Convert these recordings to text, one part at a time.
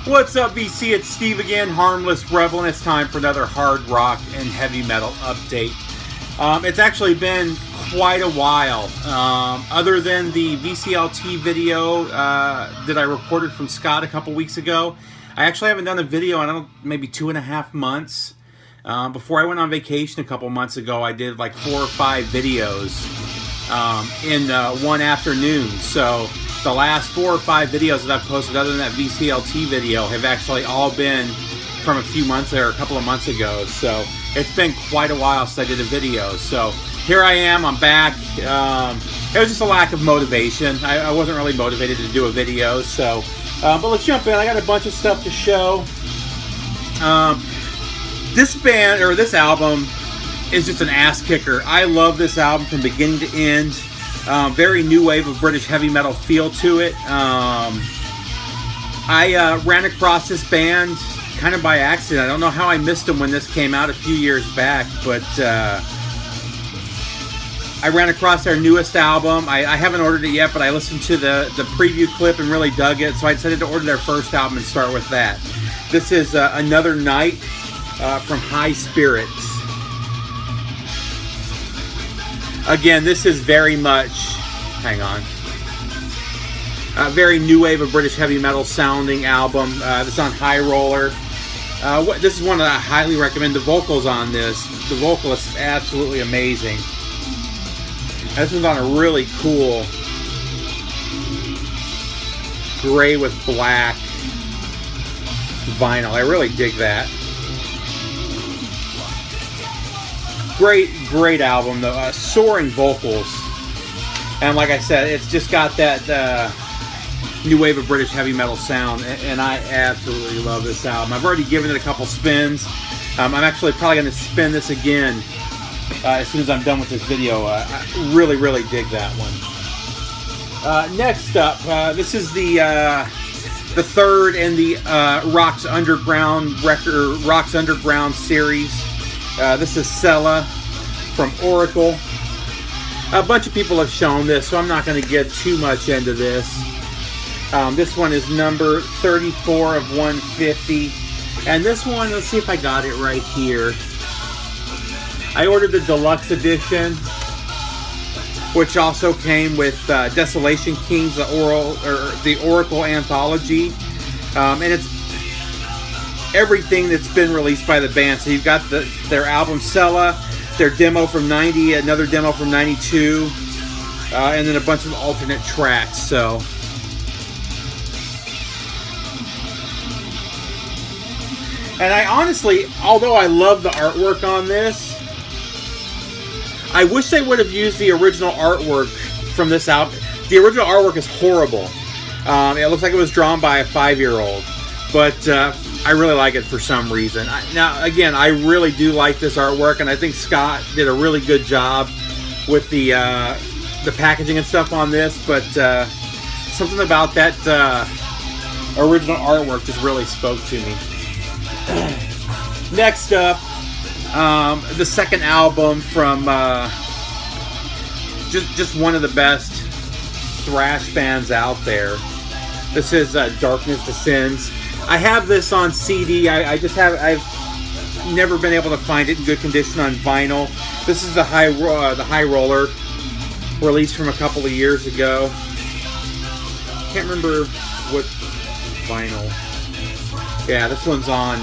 What's up, VC? It's Steve again, Harmless Rebel, and it's time for another hard rock and heavy metal update. It's actually been quite a while. Other than the VCLT video that I recorded from Scott a couple weeks ago, I actually haven't done a video in maybe 2.5 months. Before I went on vacation a couple months ago, I did like 4 or 5 videos in one afternoon. So the last 4 or 5 videos that I've posted, other than that VCLT video, have actually all been from a few months or a couple of months ago. So it's been quite a while since I did a video. So here I am, I'm back. It was just a lack of motivation. I wasn't really motivated to do a video. So, but let's jump in. I got a bunch of stuff to show. This album is just an ass kicker. I love this album from beginning to end. Very new wave of British heavy metal feel to it. I ran across this band kind of by accident. I don't know how I missed them when this came out a few years back, but I ran across their newest album. I haven't ordered it yet, but I listened to the preview clip and really dug it, so I decided to order their first album and start with that. This is Another Night from High Spirits. Again, this is very much, very new wave of British heavy metal sounding album. This is on High Roller. This is one that I highly recommend. The vocals on this, the vocalist is absolutely amazing. This one's on a really cool gray with black vinyl. I really dig that. Great album, though. Soaring vocals. And like I said, it's just got that new wave of British heavy metal sound. And I absolutely love this album. I've already given it a couple spins. I'm actually probably going to spin this again as soon as I'm done with this video. I really dig that one. Next up, this is the third in the Rocks Underground series. This is Sella from Oracle. A bunch of people have shown this, so I'm not going to get too much into this. This one is number 34 of 150. And this one, let's see if I got it right here. I ordered the deluxe edition, which also came with Desolation Kings, the Oracle anthology. And it's everything that's been released by the band. So you've got their album Sella, their demo from 90, another demo from 92, and then a bunch of alternate tracks. So and I honestly, although I love the artwork on this, I wish they would have used the original artwork from this album. The original artwork is horrible. It looks like it was drawn by a 5-year-old, but I really like it for some reason. Now, again, I really do like this artwork, and I think Scott did a really good job with the packaging and stuff on this, but something about that original artwork just really spoke to me. Next up, the second album from just one of the best thrash bands out there. This is Darkness Descends. I have this on CD. I've never been able to find it in good condition on vinyl. This is the High Roller, released from a couple of years ago. Can't remember what vinyl. Yeah, this one's on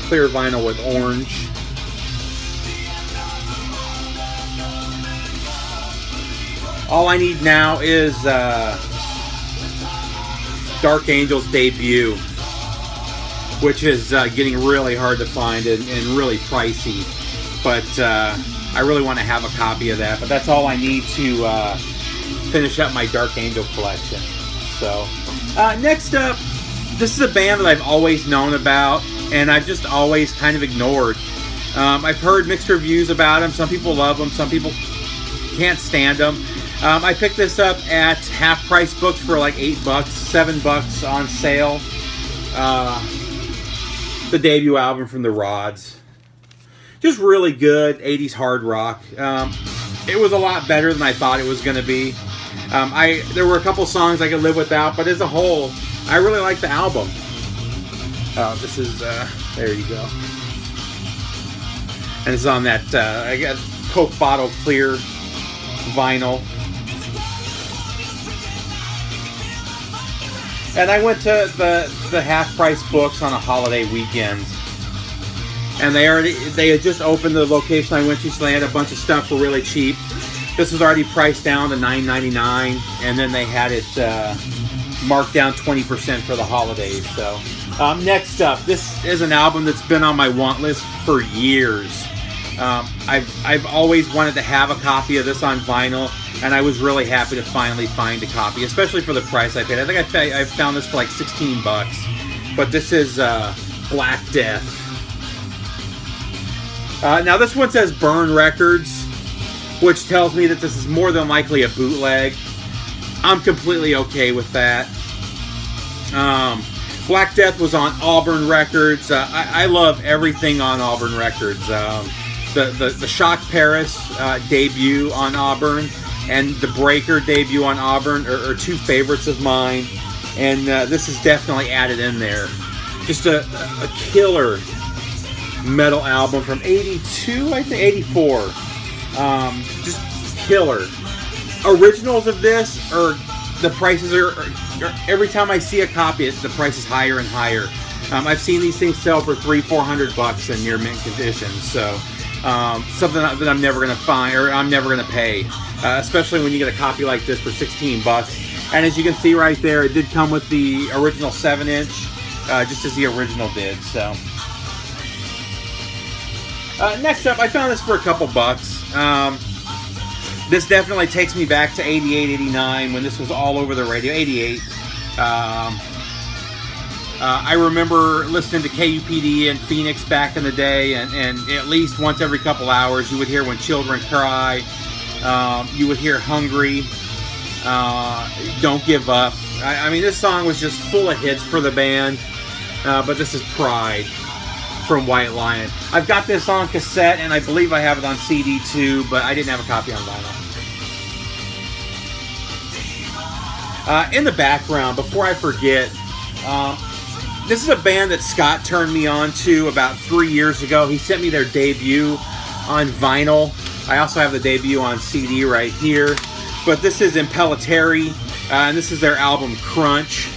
clear vinyl with orange. All I need now is Dark Angel's debut, which is getting really hard to find and really pricey. But I really want to have a copy of that. But that's all I need to finish up my Dark Angel collection. So next up, this is a band that I've always known about, and I've just always kind of ignored. I've heard mixed reviews about them. Some people love them. Some people can't stand them. I picked this up at Half Price Books for like $8, $7 on sale. The debut album from the Rods. just really good 80s hard rock. It was a lot better than I thought it was going to be. There were a couple songs I could live without, but as a whole, I really like the album. This is, there you go. And it's on that, I guess, Coke bottle clear vinyl. And I went to the half-price books on a holiday weekend. And they had just opened the location I went to, so they had a bunch of stuff for really cheap. This was already priced down to $9.99, and then they had it marked down 20% for the holidays. So next up, this is an album that's been on my want list for years. I've always wanted to have a copy of this on vinyl, and I was really happy to finally find a copy, especially for the price I paid. I think I found this for like $16, but this is Black Death. Now this one says Burn Records, which tells me that this is more than likely a bootleg. I'm completely okay with that. Black Death was on Auburn Records. I love everything on Auburn Records. The Shock Paris debut on Auburn and the Breaker debut on Auburn are two favorites of mine, and this is definitely added in there. Just a killer metal album from 82, I think 84. Just killer. Originals of this are, the prices are every time I see a copy, the price is higher and higher. I've seen these things sell for $300-$400 in near mint condition, so something that I'm never going to find, or I'm never going to pay, especially when you get a copy like this for $16. And as you can see right there, it did come with the original 7-inch, just as the original did. So next up, I found this for a couple bucks. This definitely takes me back to 88, 89, when this was all over the radio. 88. I remember listening to KUPD in Phoenix back in the day, and at least once every couple hours you would hear When Children Cry, you would hear Hungry, Don't Give Up. I mean, this song was just full of hits for the band, but this is Pride from White Lion. I've got this on cassette, and I believe I have it on CD too, but I didn't have a copy on vinyl. In the background, before I forget, this is a band that Scott turned me on to about 3 years ago. He sent me their debut on vinyl. I also have the debut on CD right here. But this is Impella Terry, and this is their album Crunch.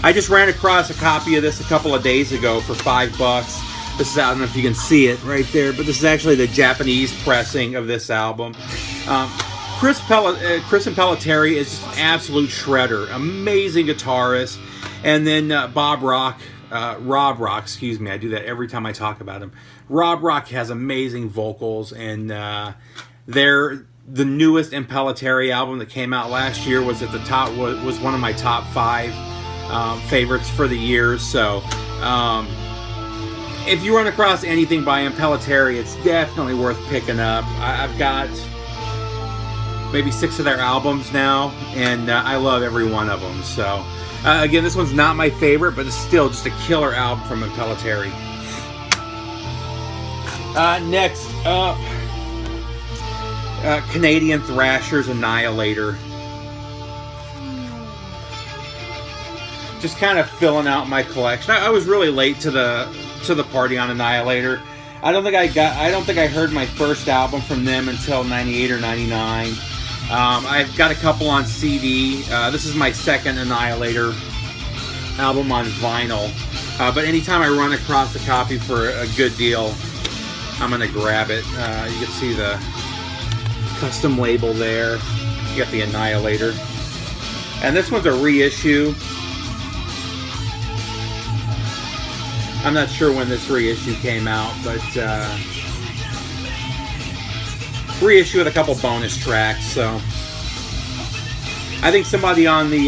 I just ran across a copy of this a couple of days ago for $5. This is, I don't know if you can see it right there, but this is actually the Japanese pressing of this album. Chris Impella Terry is just an absolute shredder, amazing guitarist. And then Rob Rock, excuse me, I do that every time I talk about him. Rob Rock has amazing vocals, and the newest Impella Terry album that came out last year was at the top, was one of my top 5 favorites for the year. So if you run across anything by Impella Terry, it's definitely worth picking up. I've got maybe 6 of their albums now, and I love every one of them. So again, this one's not my favorite, but it's still just a killer album from Impella Terry. Next up, Canadian Thrasher's Annihilator. Just kind of filling out my collection. I was really late to the party on Annihilator. I don't think I heard my first album from them until 98 or 99. I've got a couple on CD. This is my second Annihilator album on vinyl. But anytime I run across a copy for a good deal, I'm going to grab it. You can see the custom label there. You got the Annihilator. And this one's a reissue. I'm not sure when this reissue came out, but reissue with a couple bonus tracks. So I think somebody on the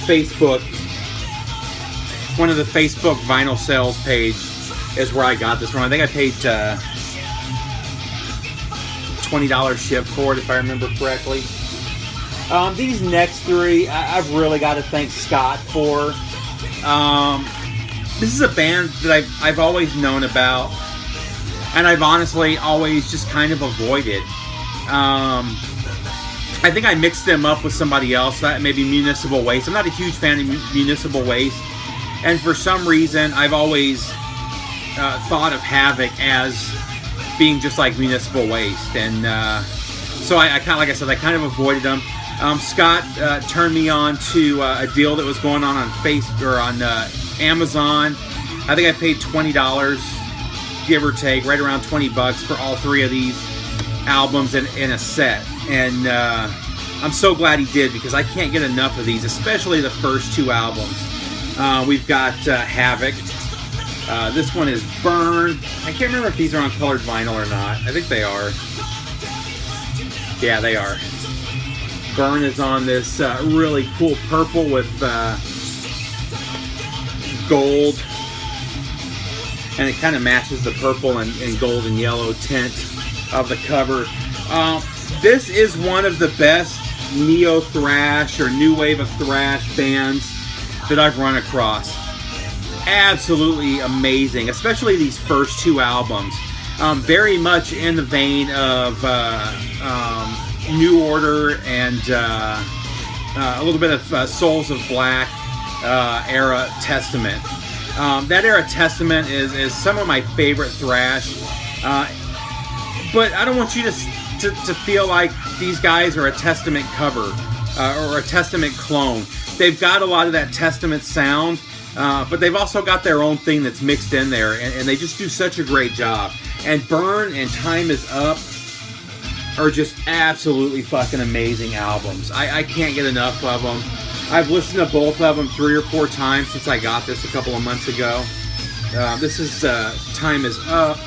Facebook, one of the Facebook vinyl sales page, is where I got this from. I think I paid $20 ship for it, if I remember correctly. These next 3, I've really got to thank Scott for. This is a band that I've always known about, and I've honestly always just kind of avoided. I think I mixed them up with somebody else, maybe Municipal Waste. I'm not a huge fan of Municipal Waste, and for some reason I've always thought of Havoc as being just like Municipal Waste, and so I kind of, like I said, I kind of avoided them. Scott turned me on to a deal that was going on Facebook or on Amazon. I think I paid $20, give or take, right around $20 for all 3 of these albums in a set. And I'm so glad he did, because I can't get enough of these, especially the first 2 albums. We've got Havoc. This one is Burn. I can't remember if these are on colored vinyl or not. I think they are. Yeah, they are. Burn is on this really cool purple with gold. And it kind of matches the purple and gold and yellow tint of the cover. This is one of the best neo-thrash or new wave of thrash bands that I've run across. Absolutely amazing, especially these first 2 albums. Very much in the vein of New Order and a little bit of Souls of Black era Testament. That era Testament is some of my favorite thrash. But I don't want you to feel like these guys are a Testament cover or a Testament clone. They've got a lot of that Testament sound, but they've also got their own thing that's mixed in there, and they just do such a great job. And Burn and Time Is Up are just absolutely fucking amazing albums. I can't get enough of them. I've listened to both of them 3 or 4 times since I got this a couple of months ago. This is Time Is Up.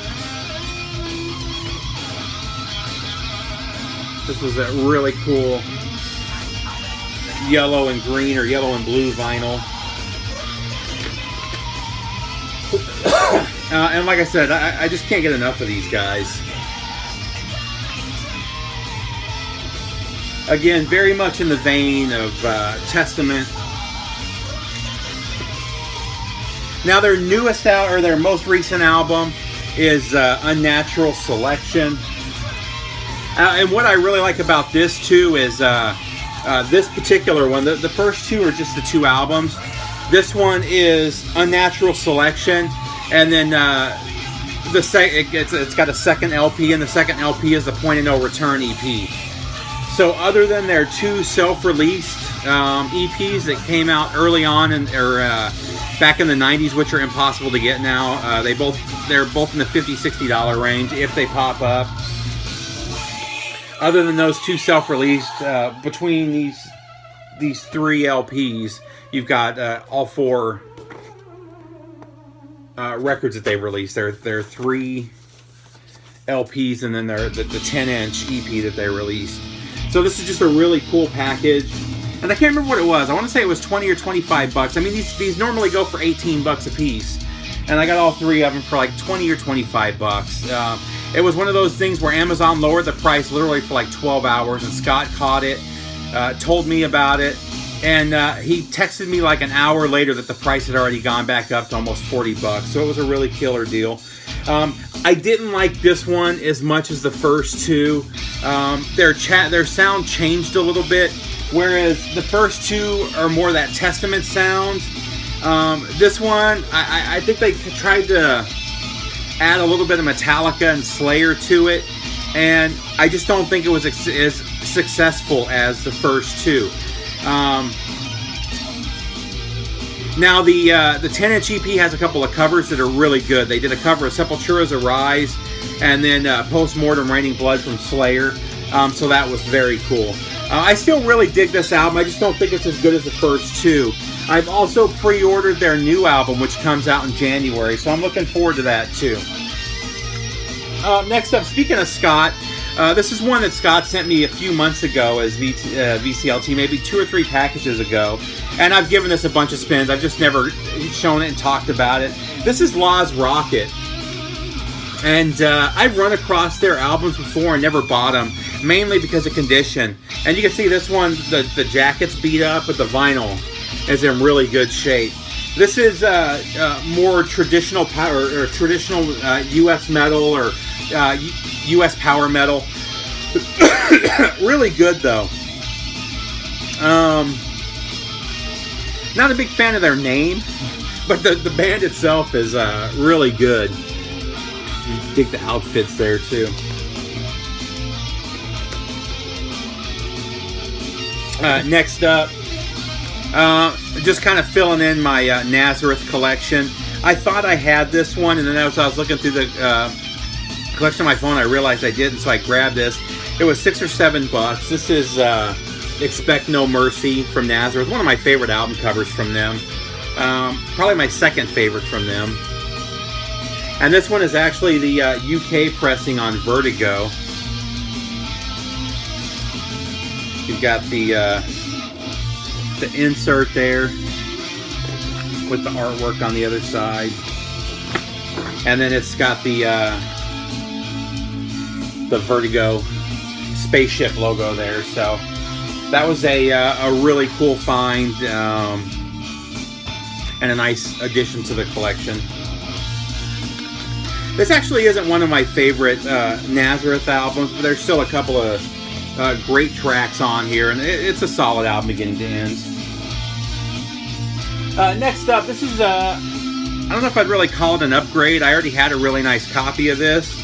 This was a really cool yellow and green or yellow and blue vinyl. And like I said, I just can't get enough of these guys. Again, very much in the vein of Testament. Now their newest or their most recent album is Unnatural Selection. And what I really like about this too is this particular one. The first 2 are just the 2 albums. This one is Unnatural Selection, and then it's got a second LP, and the second LP is the Point of No Return EP. So other than their 2 self-released EPs that came out early on or back in the 90s, which are impossible to get now, they're both in the $50, $60 range if they pop up. Other than those 2 self-released, between these 3 LPs, you've got all 4 records that they've released. There are 3 LPs, and then the 10-inch EP that they released. So this is just a really cool package. And I can't remember what it was. I want to say it was $20 or $25. I mean, these normally go for $18 a piece. And I got all 3 of them for like $20 or $25. It was one of those things where Amazon lowered the price literally for like 12 hours, and Scott caught it, told me about it, and he texted me like an hour later that the price had already gone back up to almost $40. So it was a really killer deal. I didn't like this one as much as the first 2. Their sound changed a little bit, whereas the first 2 are more that Testament sound. This one, I think they tried to add a little bit of Metallica and Slayer to it, and I just don't think it was as successful as the first 2. Now the 10-inch EP has a couple of covers that are really good. They did a cover of Sepultura's Arise, and then Postmortem Raining Blood from Slayer, so that was very cool. I still really dig this album. I just don't think it's as good as the first 2. I've also pre-ordered their new album, which comes out in January, so I'm looking forward to that too. Next up, speaking of Scott, this is one that Scott sent me a few months ago as VCLT, maybe 2 or 3 packages ago, and I've given this a bunch of spins. I've just never shown it and talked about it. This is Law's Rocket, and I've run across their albums before and never bought them, mainly because of condition. And you can see this one, the jacket's beat up, but the vinyl is in really good shape. This is more traditional power or traditional U.S. metal or U.S. power metal. Really good though. Not a big fan of their name, but the band itself is really good. You dig the outfits there too. Next up, just kind of filling in my Nazareth collection. I thought I had this one, and then as I was looking through the collection on my phone, I realized I didn't, so I grabbed this. It was $6 or $7. This is Expect No Mercy from Nazareth, one of my favorite album covers from them. Probably my second favorite from them. And this one is actually the UK pressing on Vertigo. You've got the insert there with the artwork on the other side, and then it's got the Vertigo spaceship logo there. So that was a really cool find and a nice addition to the collection. This actually isn't one of my favorite Nazareth albums, but there's still a couple of great tracks on here, and it's a solid album beginning to end. Next up, this is I don't know if I'd really call it an upgrade. I already had a really nice copy of this.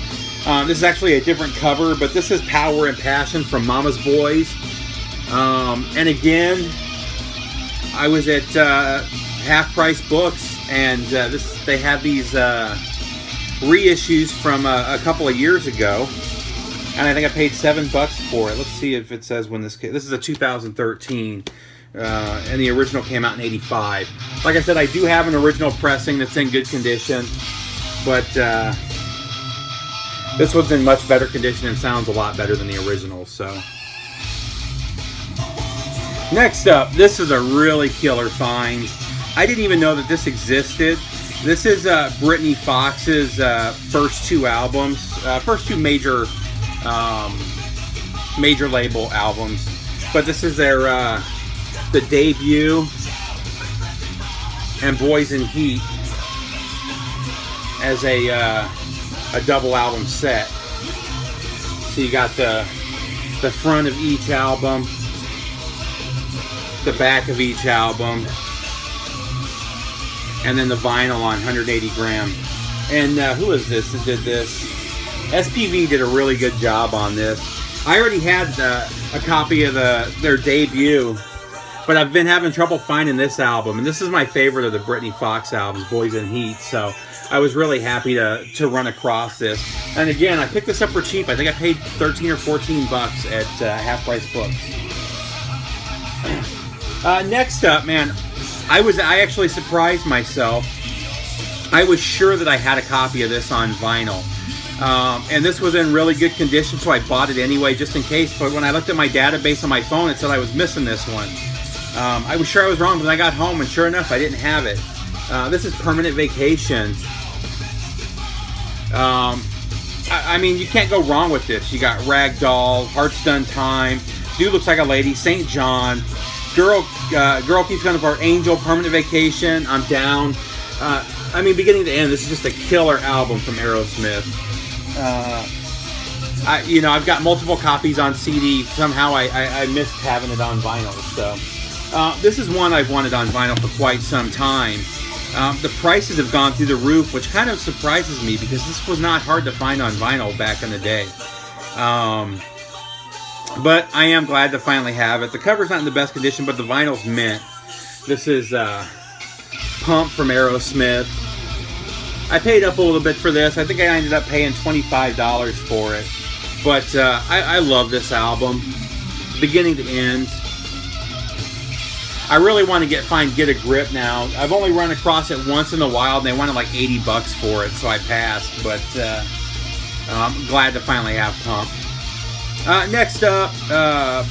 This is actually a different cover, but this is Power and Passion from Mama's Boys. And again, I was at Half Price Books, and they have these reissues from a couple of years ago. And I think I paid $7 for it. Let's see if it says when this came. This is a 2013, and the original came out in '85. Like I said, I do have an original pressing that's in good condition, but this one's in much better condition and sounds a lot better than the original. So, next up, this is a really killer find. I didn't even know that this existed. This is Britney Fox's first two albums, first two major label albums, but this is their the debut and Boys in Heat as a double album set. So you got the front of each album, the back of each album, and then the vinyl on 180 gram. And who is this that did this? SPV did a really good job on this. I already had a copy of their debut, but I've been having trouble finding this album, and this is my favorite of the Britney Fox albums, Boys in Heat. So I was really happy to run across this. And again, I picked this up for cheap. I think I paid $13 or $14 at Half Price Books. Next up, man, I actually surprised myself. I was sure that I had a copy of this on vinyl. And this was in really good condition, so I bought it anyway just in case. But when I looked at my database on my phone, it said I was missing this one. I was sure I was wrong, but I got home, and sure enough, I didn't have it. This is Permanent Vacation. I mean, you can't go wrong with this. You got Ragdoll, Heart's Done Time, Dude Looks Like a Lady, St. John, Girl Keeps Coming Apart, Angel, Permanent Vacation, I'm Down. I mean, beginning to end, this is just a killer album from Aerosmith. I've got multiple copies on CD. Somehow I missed having it on vinyl. So this is one I've wanted on vinyl for quite some time. The prices have gone through the roof, which kind of surprises me because this was not hard to find on vinyl back in the day. But I am glad to finally have it. The cover's not in the best condition, but the vinyl's mint. This is Pump from Aerosmith. I paid up a little bit for this. I think I ended up paying $25 for it. But I love this album, beginning to end. I really want to find Get a Grip now. I've only run across it once in a while, and they wanted like $80 for it, so I passed. But I'm glad to finally have Pump. Next up,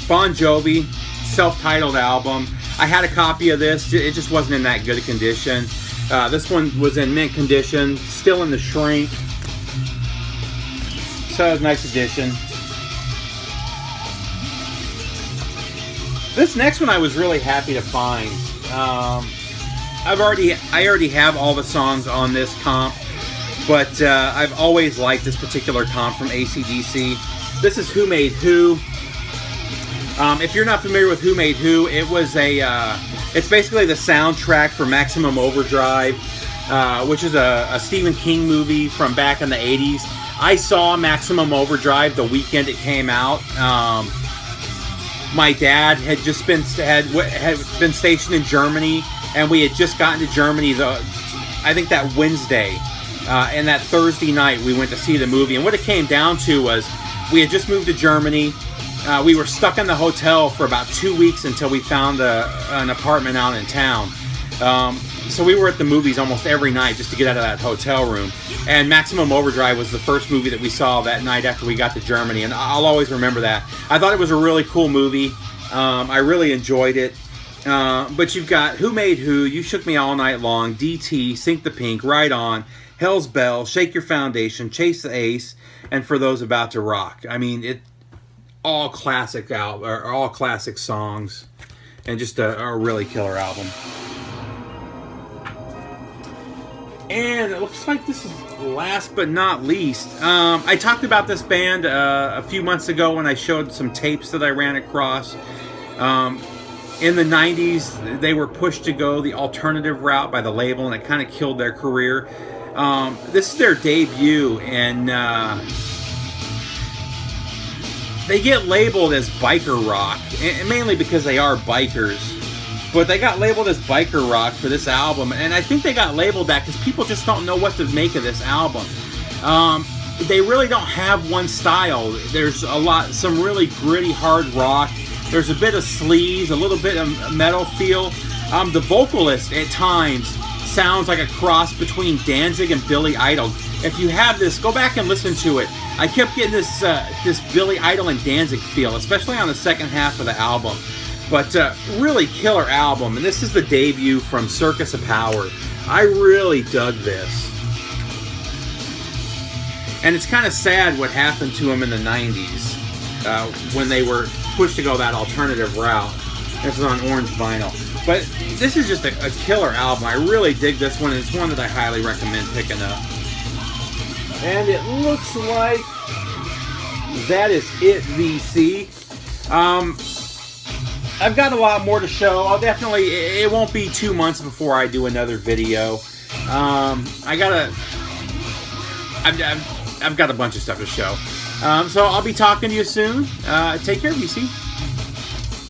Bon Jovi, self-titled album. I had a copy of this. It just wasn't in that good a condition. This one was in mint condition, still in the shrink. So it was a nice addition. This next one I was really happy to find. I already have all the songs on this comp, but I've always liked this particular comp from AC/DC. This is Who Made Who. If you're not familiar with Who Made Who, it was it's basically the soundtrack for Maximum Overdrive, which is a Stephen King movie from back in the 80s. I saw Maximum Overdrive the weekend it came out. My dad had just been stationed in Germany, and we had just gotten to Germany I think that Wednesday, and that Thursday night we went to see the movie. And what it came down to was we had just moved to Germany. We were stuck in the hotel for about 2 weeks until we found an apartment out in town. So we were at the movies almost every night just to get out of that hotel room. And Maximum Overdrive was the first movie that we saw that night after we got to Germany. And I'll always remember that. I thought it was a really cool movie. I really enjoyed it. But you've got Who Made Who, You Shook Me All Night Long, DT, Sink the Pink, Right On, Hell's Bell, Shake Your Foundation, Chase the Ace, and For Those About to Rock. I mean, all classic songs, and just a really killer album. And it looks like this is last but not least. I talked about this band a few months ago when I showed some tapes that I ran across. In the 90s, they were pushed to go the alternative route by the label, and it kind of killed their career. This is their debut, and they get labeled as biker rock, and mainly because they are bikers. But they got labeled as biker rock for this album, and I think they got labeled that because people just don't know what to make of this album. They really don't have one style. There's some really gritty hard rock. There's a bit of sleaze, a little bit of metal feel. The vocalist at times sounds like a cross between Danzig and Billy Idol. If you have this, go back and listen to it. I kept getting this Billy Idol and Danzig feel, especially on the second half of the album. But really killer album, and this is the debut from Circus of Power. I really dug this. And it's kind of sad what happened to them in the 90s when they were pushed to go that alternative route. This is on orange vinyl. But this is just a killer album. I really dig this one. It's one that I highly recommend picking up. And it looks like that is it, VC. I've got a lot more to show. It won't be 2 months before I do another video. I've got a bunch of stuff to show. So I'll be talking to you soon. Take care, VC.